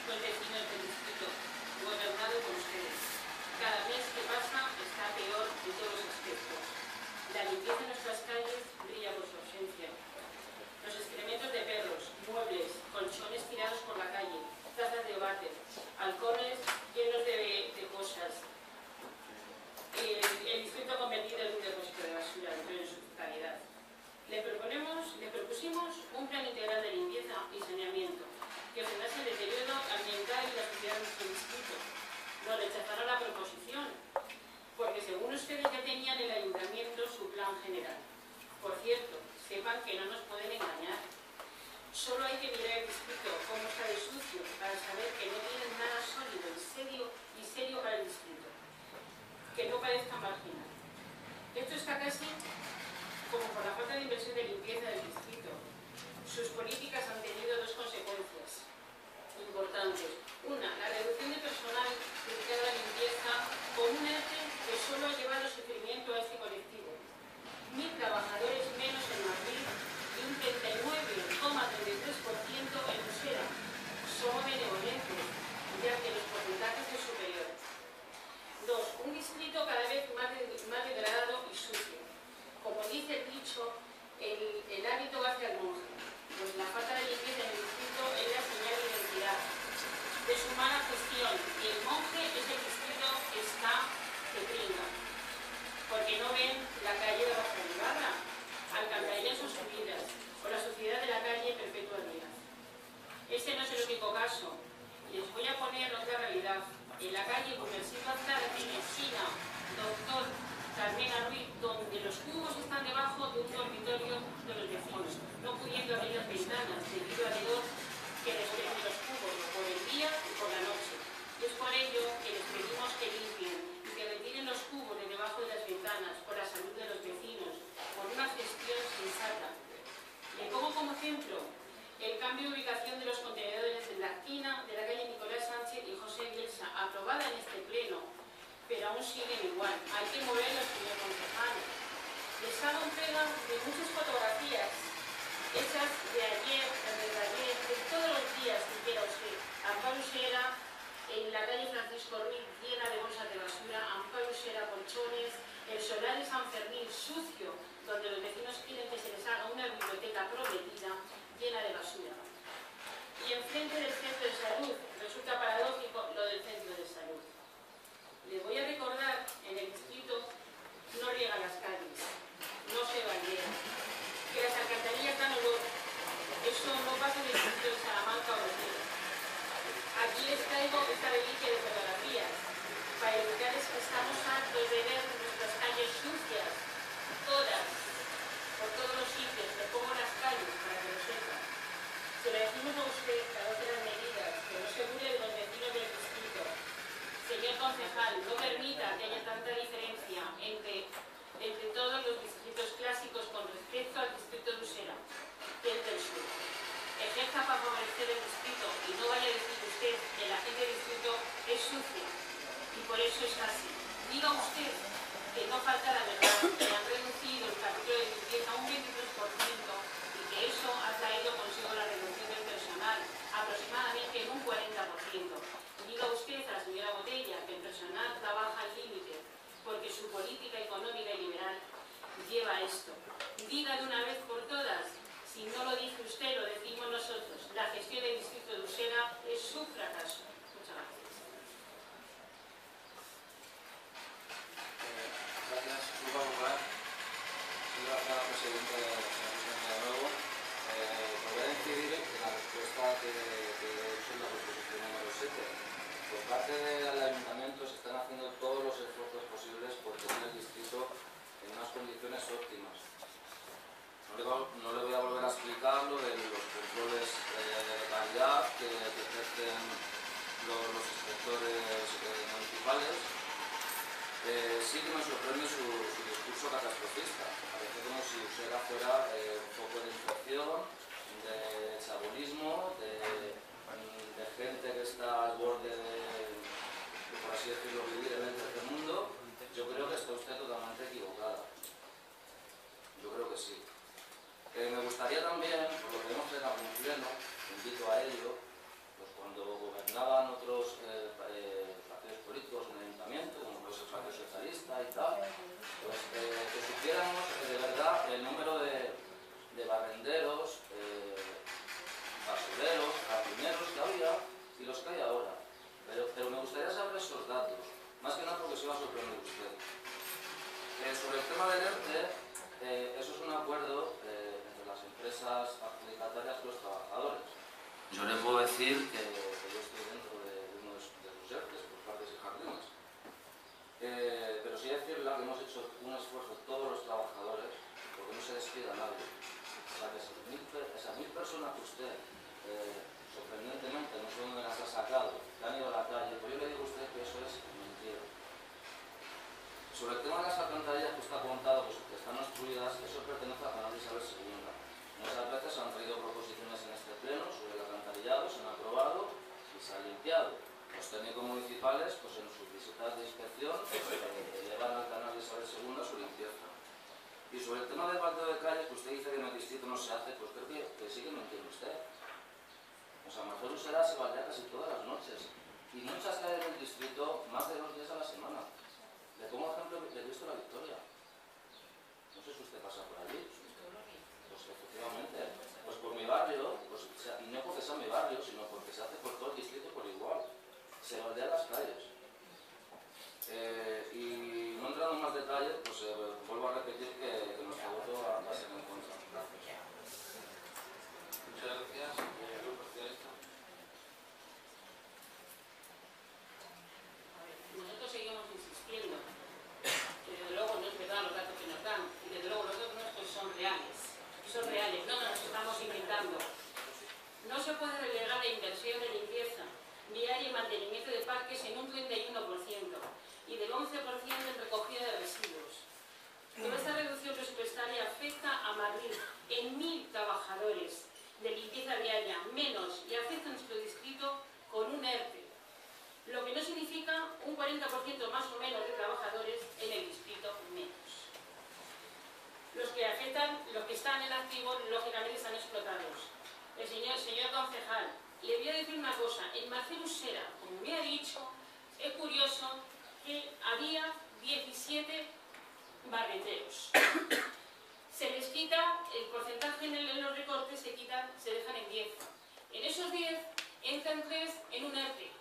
los vecinos del distrito, gobernado por ustedes. Cada mes que pasa está peor en todos los aspectos. La limpieza de nuestras calles brilla por su ausencia. Los excrementos de perros, muebles, colchones tirados por la calle, tazas de váter, halcones llenos de cosas. El distrito ha convertido en un depósito de basura, en su totalidad. Le propusimos un plan integral de limpieza y saneamiento que frenase el deterioro ambiental y la sociedad de nuestro distrito. Nos rechazaron la proposición, porque según ustedes ya tenían el ayuntamiento su plan general. Por cierto, sepan que no nos pueden engañar. Solo hay que mirar el distrito, cómo está de sucio, para saber que no tienen nada sólido y serio para el distrito. Que no parezca marginal. Esto está casi como por la falta de inversión de limpieza del distrito. Sus políticas han tenido dos consecuencias importantes. Una, la reducción de personal dedicado a la limpieza con un ERTE que solo ha llevado sufrimiento a este colectivo. 1.000 trabajadores menos en Madrid y un 39,33% en Usera. Somos benevolentes, ya que los porcentajes son superiores. Dos, un distrito cada vez más degradado y sucio. Como dice el dicho, el hábito hace al monje. Pues la falta de limpieza en el distrito es la señal de identidad de su mala gestión, y el monje es el distrito que está que trinca, porque no ven la calle de Baja Ibarra, alcantarillas son subidas, o la suciedad de la calle perpetua vida. Este no es el único caso. Les voy a poner otra realidad. En la calle Universidad Zárate, esquina Doctor Carmena Ruiz, donde los cubos están debajo de un dormitorio de los vecinos, no pudiendo abrir las ventanas debido al hedor que desprenden los cubos por el día y por la noche. Y es por ello que les pedimos que limpien y que retiren los cubos de debajo de las ventanas por la salud de los vecinos, por una gestión sensata. Le pongo como ejemplo el cambio de ubicación de los contenedores de la esquina de la calle Nicolás Sánchez y José Bielsa, aprobada en este pleno, pero aún siguen igual. Hay que moverlos, señor concejal. Les hago entrega de muchas fotografías, hechas de ayer, de todos los días que quiera usted. Amparo Usera, en la calle Francisco Ruiz, llena de bolsas de basura, Amparo Usera, colchones, el solar de San Fermín, sucio, donde los vecinos quieren que se les haga una biblioteca prometida, llena de basura. Y enfrente del centro de salud, resulta paradójico lo del centro de salud. Les voy a recordar, en el distrito no riegan las calles, no se bandean, que las alcantarillas dan olor. Eso no pasa en el distrito de Salamanca o de Madrid. Aquí les traigo esta reliquia de fotografías para indicarles que estamos hartos de ver nuestras calles sucias, todas, por todos los sitios. Les pongo las calles para que lo sepan. Se lo decimos a usted que adopte las medidas, que no se burle de los vecinos del distrito. Señor concejal, no permita que haya tanta diferencia entre todos los distritos clásicos con respecto al distrito de Usera, que es del sur. Ejerza para favorecer el distrito y no vaya a decir usted que la gente del distrito es sucia y por eso es así. Diga usted que no falta la verdad, que han reducido el capítulo de limpieza a un 23% y que eso ha traído consigo la reducción del personal aproximadamente en un 40%. Diga usted a la señora Botella que el personal trabaja al límite porque su política económica y liberal lleva a esto. Diga de una vez por todas, si no lo dice usted, lo decimos nosotros, la gestión del distrito de Usera es su fracaso. Muchas gracias. Gracias. Grupo Popular. Señora Presidenta de nuevo, voy a incidir en la respuesta que he hecho en la proposición número 7. Por parte del ayuntamiento se están haciendo todos los esfuerzos posibles por tener el distrito en unas condiciones óptimas. No le voy a volver a explicar lo de los controles de calidad que ejercen los inspectores municipales. Sí que me sorprende su discurso catastrofista. Parece como si Usera fuera un poco de infección, de chabolismo, de gente que está al borde de, por así decirlo, vivir en el tercer mundo. Yo creo que está usted totalmente equivocada. Yo creo que sí. Me gustaría también, por lo que hemos en algún pleno, invito a ello, pues cuando gobernaba y tal, pues que supiéramos de verdad el número de barrenderos, basureros, jardineros que había y los que hay ahora. Pero me gustaría saber esos datos, más que nada porque se va a sorprender usted. Sobre el tema del ERTE, eso es un acuerdo entre las empresas adjudicatarias y los trabajadores. Yo le puedo decir que yo estoy dentro de uno de los ERTEs por parques y jardines. Pero sí decirle que hemos hecho un esfuerzo todos los trabajadores porque no se despida nadie. O sea, que esas 1000 personas que usted, sorprendentemente, no sé dónde las ha sacado, que han ido a la calle, pues yo le digo a usted que eso es mentira. Sobre el tema de las alcantarillas que usted ha contado, pues que están obstruidas, eso pertenece a Canal Isabel II. Muchas veces han traído proposiciones en este pleno sobre el alcantarillado, se han aprobado y se ha limpiado. Los técnicos municipales, pues en sus visitas de inspección, llevan al Canal Isabel II su limpieza. Y sobre el tema del baldeo de calles, que usted dice que en el distrito no se hace, pues creo que sí que no entiende usted. O sea, Marcelo Usera se baldea casi todas las noches. Y muchas calles del distrito, más de 2 días a la semana. Le pongo ejemplo de Cristo la Victoria. No sé si usted pasa por allí. Pues efectivamente, pues por mi barrio, pues, y no porque sea mi barrio, sino porque se hace por todo el distrito por igual. Se baldean las calles. Y no entrando en más detalles, pues vuelvo a repetir que nuestro voto va a ser en contra. Gracias. Muchas gracias. Grupo Socialista. Nosotros seguimos insistiendo que desde luego no es verdad los datos que nos dan y desde luego los datos nuestros son reales, no nos estamos inventando. No se puede relegar la inversión de limpieza viaria y mantenimiento de parques en un 31% y del 11% en recogida de residuos. Toda esta reducción presupuestaria afecta a Madrid en 1000 trabajadores de limpieza viaria menos y afecta a nuestro distrito con un ERTE, lo que no significa un 40% más o menos de trabajadores en el distrito menos. Los que están en activo, lógicamente están explotados. El señor concejal, le voy a decir una cosa, en Marcelo Usera, como me ha dicho, es curioso que había 17 barrenderos. Se les quita, el porcentaje en los recortes se dejan en 10. En esos 10 entran 3 en un ERTE.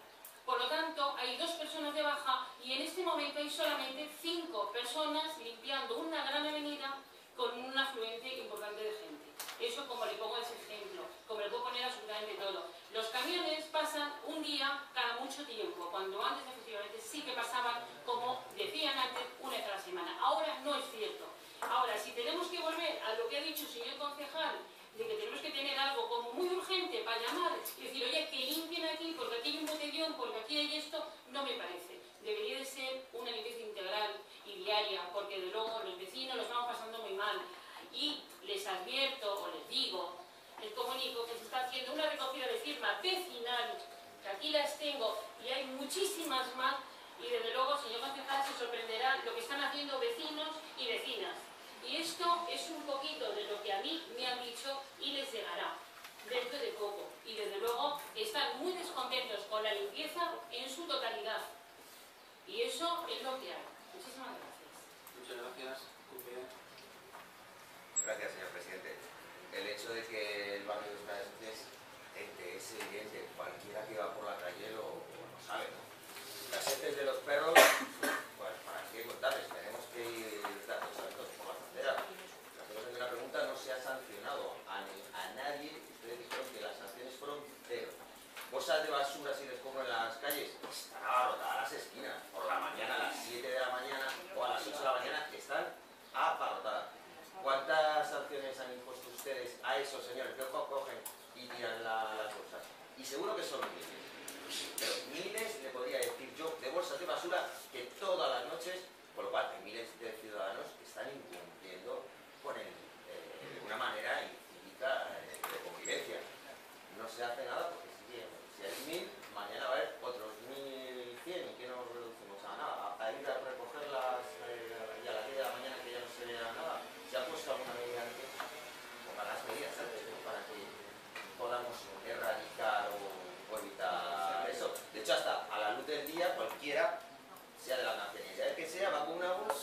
Por lo tanto, hay 2 personas de baja y en este momento hay solamente 5 personas limpiando una gran avenida con un afluente importante de gente. Eso, como le pongo ese ejemplo, como le puedo poner absolutamente todo. Los camiones pasan un día cada mucho tiempo, cuando antes efectivamente sí que pasaban, como decían antes, una vez a la semana. Ahora no es cierto. Ahora, si tenemos que volver a lo que ha dicho el señor concejal, de que tenemos que tener algo como muy urgente para llamar y decir, oye, que limpien aquí, porque aquí hay un botellón, porque aquí hay esto, no me parece. Debería de ser una limpieza integral y diaria, porque de luego los vecinos lo estamos pasando muy mal. Y les advierto, o les digo, les comunico que se está haciendo una recogida de firmas vecinal, que aquí las tengo, y hay muchísimas más, y desde luego, señor concejal, se sorprenderá lo que están haciendo vecinos y vecinas. Y esto es un poquito de lo que a mí me han dicho y les llegará dentro de poco. Y desde luego están muy descontentos con la limpieza en su totalidad. Y eso es lo que hay. Muchísimas gracias. Muchas gracias. Gracias, señor presidente. El hecho de que el barrio de Euskadi es evidente. Cualquiera que va por la calle lo sabe, ¿no? Las heces de los perros, pues para qué contarles, tenemos que ir dando saltos por las banderas. Hacemos una pregunta, no se ha sancionado a nadie. Ustedes dijeron que las sanciones fueron 0. Bolsas de basura y de escombro en las calles, están abarrotadas las esquinas. Por la mañana, a las 7 de la mañana o a las 8 de la mañana, están abarrotadas. ¿Cuántas sanciones han impuesto ustedes a esos señores que cogen y tiran las bolsas? Y seguro que son miles. Pero miles, le podría decir yo, de bolsas de basura que todas las noches, por lo cual hay miles de ciudadanos que están incumpliendo con de una manera incívica de convivencia. No se hace nada porque si hay 1000, mañana va a haber otros 1100 y que no reducimos a nada. A ir a recogerlas y a las 10 de la mañana que ya no se vea nada. ¿Se ha puesto alguna medida antes? Pongan las medidas antes, ¿no? Para que podamos erradicar o evitar eso. De hecho, hasta a la luz del día, cualquiera, sea de la nacionalidad que sea, va con una bolsa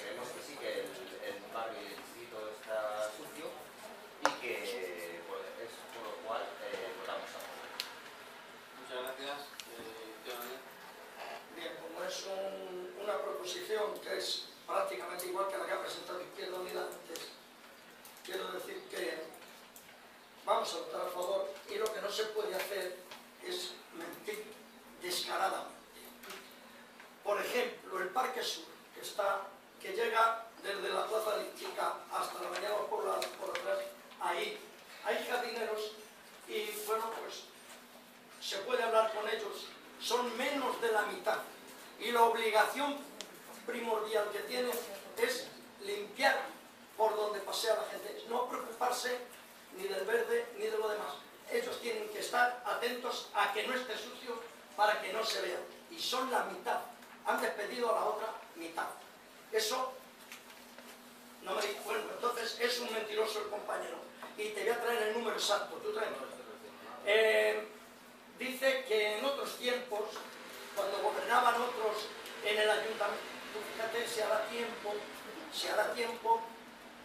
creemos que sí, que el barrio y el distrito está sucio y que pues, es por lo cual votamos a favor. Muchas gracias. Bien, como es una proposición que es prácticamente igual que la que ha presentado Izquierda Unida antes, quiero decir que vamos a votar a favor y lo que no se puede hacer es mentir descaradamente. Por ejemplo, el Parque Sur, que llega desde la Plaza Elíptica hasta la Mañana por atrás, ahí hay jardineros y bueno, pues se puede hablar con ellos, son menos de la mitad y la obligación primordial que tienen es limpiar por donde pasea la gente, no preocuparse ni del verde ni de lo demás. Ellos tienen que estar atentos a que no esté sucio para que no se vea. Y son la mitad. Han despedido a la otra mitad. Eso no me digo. Bueno, entonces es un mentiroso el compañero. Y te voy a traer el número exacto. Tú tranquilo. Dice que en otros tiempos, cuando gobernaban otros en el ayuntamiento, fíjate, se hará tiempo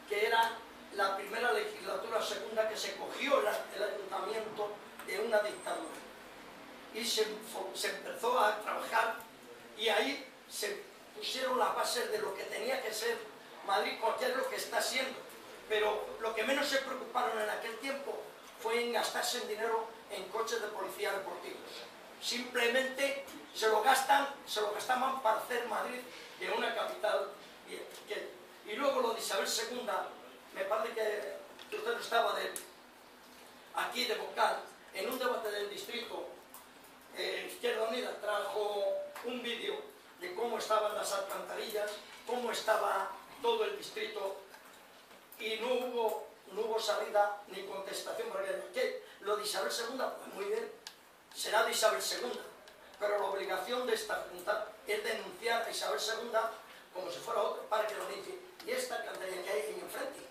que era la primera legislatura segunda que se cogió el ayuntamiento de una dictadura y se empezó a trabajar y ahí se pusieron las bases de lo que tenía que ser Madrid, que es lo que está siendo, pero lo que menos se preocuparon en aquel tiempo fue en gastarse el dinero en coches de policía deportivos. Simplemente se lo gastaban para hacer Madrid de una capital bien. Y luego lo de Isabel II, me parece que usted no estaba aquí de vocal, en un debate del distrito, Izquierda Unida trajo un vídeo de cómo estaban las alcantarillas, cómo estaba todo el distrito, y no hubo salida ni contestación, porque lo de Isabel II, pues muy bien, será de Isabel II, pero la obligación de esta Junta es denunciar a Isabel II como si fuera otra, para que lo limpie. Y esta alcantarilla que hay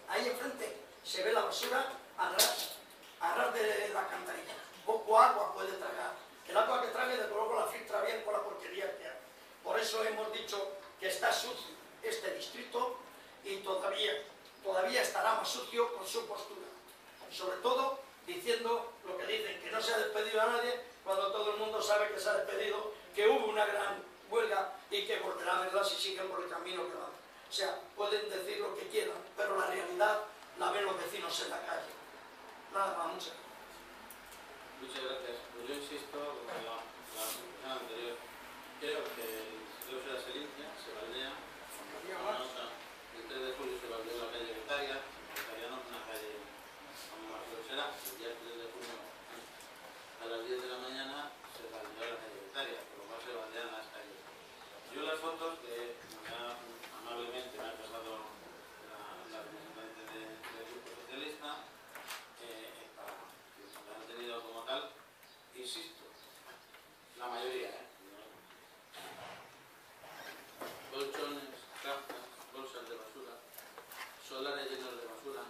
ahí enfrente, se ve la basura a ras de la alcantarilla. Poco agua puede tragar. El agua que trague, de luego la filtra bien con la porquería que hay. Por eso hemos dicho que está sucio este distrito y todavía estará más sucio con su postura. Sobre todo diciendo lo que dicen, que no se ha despedido a nadie, cuando todo el mundo sabe que se ha despedido, que hubo una gran huelga y que volverá a verla si siguen por el camino que van. O sea, pueden decir lo que quieran, pero la realidad la ven los vecinos en la calle. Nada más, muchas gracias. Muchas gracias. Pues yo insisto, como la sesión anterior, creo que el uso de la Selincia se baldea, el 3 de julio se baldeó la calle Vetaria, no una calle como Marcelo será, el día 3 de junio a las 10 de la mañana se baldeó la calle Vetaria, por lo cual se baldean las calles. Yo las fotos que amablemente me ha pasado la representante del Grupo Socialista, para que lo han tenido como tal, insisto, la mayoría, colchones, cajas, bolsas de basura, solares llenos de basura.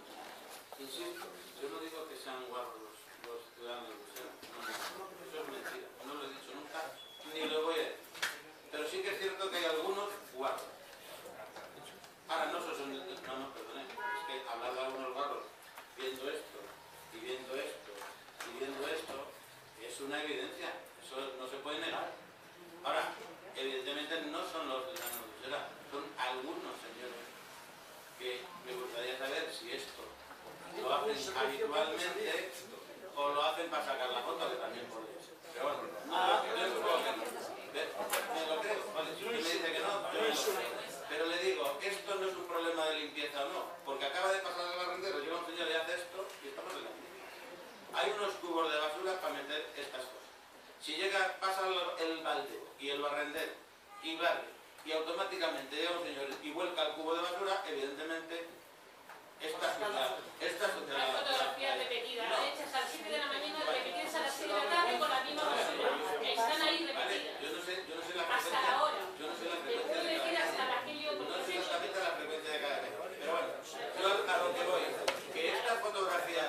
Insisto, yo no digo que sean guarros los ciudadanos de Bruselas, no, eso es mentira, no lo he dicho nunca, ni lo voy a decir. Pero sí que es cierto que hay algunos guarros. Ahora no perdone, es que hablar de algunos guarros viendo esto, y viendo esto, y viendo esto, es una evidencia, eso no se puede negar. Ahora, evidentemente no son los ciudadanos de Bruselas, son algunos señores que me gustaría saber si esto lo hacen habitualmente o lo hacen para sacar la foto, que también podría ser. Pero bueno, yo supongo que no. Me lo creo, vale, si usted me dice que no, yo me lo creo. Pero le digo, esto no es un problema de limpieza o no, porque acaba de pasar el barrendero, llega un señor y hace esto y estamos en la limpieza. Hay unos cubos de basura para meter estas cosas. Si pasa el baldeo y el barrendero y barre y automáticamente llega un señor y vuelca el cubo de basura, evidentemente esta sociedad. Las fotografías repetidas, hechas a las 7 de la mañana, repetidas a las 6 de la tarde con la misma basura. Están ahí repetidas. Yo no sé la frecuencia. Hasta la hora. Yo no sé la Te frecuencia. puedo decir hasta la que yo... No sé exactamente la frecuencia de cada vez. Pero bueno, yo a lo que voy, que estas fotografías,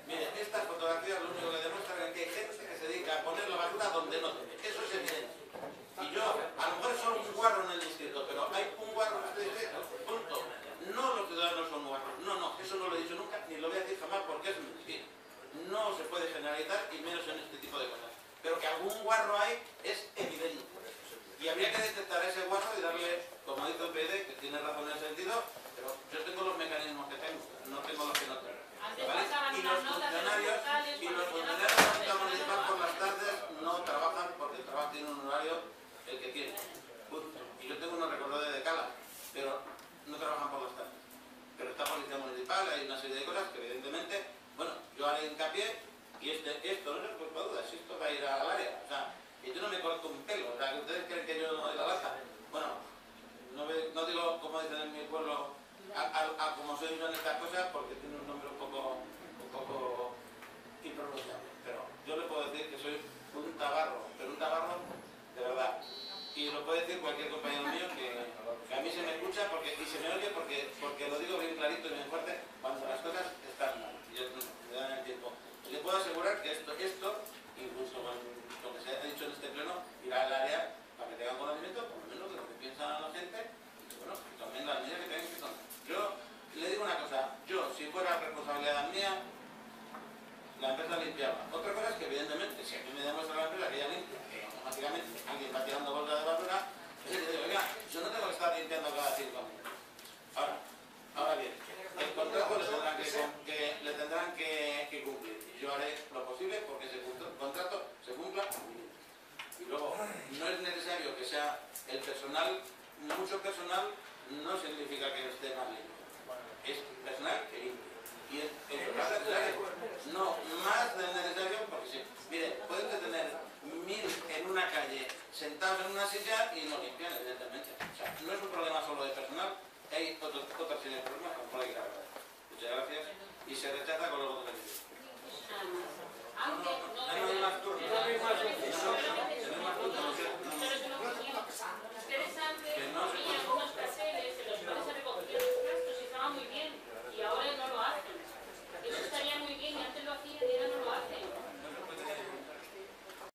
miren, estas fotografías lo único que demuestran es que hay gente que se dedica a poner la basura donde no debe. Eso es evidente. Y yo, a lo mejor es solo un guarro en el distrito, pero hay un guarro en este distrito, un algún guarro hay es evidente. Y habría que detectar ese guarro y darle, como dice PD, que tiene razón en ese sentido, pero yo tengo los mecanismos que tengo, no tengo los que no tengo. Antes ¿Vale? pasaban Y unas los notas de los funcionarios portales, y cuando los tenían funcionarios las de la Junta notas, Municipal no por las trabajan. tardes no trabajan porque el trabajo tiene un horario el que tiene. Punto. Y yo tengo unos recordados de Cala, pero no trabajan por las tardes. Pero está Policía Municipal, hay una serie de cosas que evidentemente, bueno, yo haré hincapié y esto no es culpa de dudas, esto va a ir al área. O sea, que yo no me corto un pelo, o sea, que ustedes creen que yo no doy la lata. Bueno, no digo como dicen en mi pueblo, a como soy yo en estas cosas, porque tiene un nombre un poco impronunciable. Pero yo le puedo decir que soy un tabarro, pero un tabarro de verdad. Y lo puede decir cualquier compañero mío que a mí se me escucha y se me oye porque lo digo bien clarito y bien fuerte cuando las cosas están mal. Y yo me dan el tiempo. Y le puedo asegurar que esto incluso con lo que se ha dicho en este pleno, irá al área para que tengan conocimiento, por lo menos de lo que piensa la gente, y que, bueno, que tomen las medidas que tengan que tomar. Yo le digo una cosa, si fuera responsabilidad mía, la empresa limpiaba. Otra cosa es que evidentemente, si a mí me demuestra la empresa que ella limpia, que automáticamente alguien va tirando bolsas de basura, yo le digo, oiga, yo no tengo que estar limpiando cada 5 minutos. Ahora bien, el contrato le tendrán que cumplir. Y yo haré lo posible porque ese contrato se cumpla al mínimo. Y luego, no es necesario que sea el personal, mucho personal no significa que esté más limpio. Es personal que limpie. Y es necesario, no más del necesario, porque sí. Mire, pueden tener 1000 en una calle sentados en una silla y no limpian, evidentemente. O sea, no es un problema solo de personal.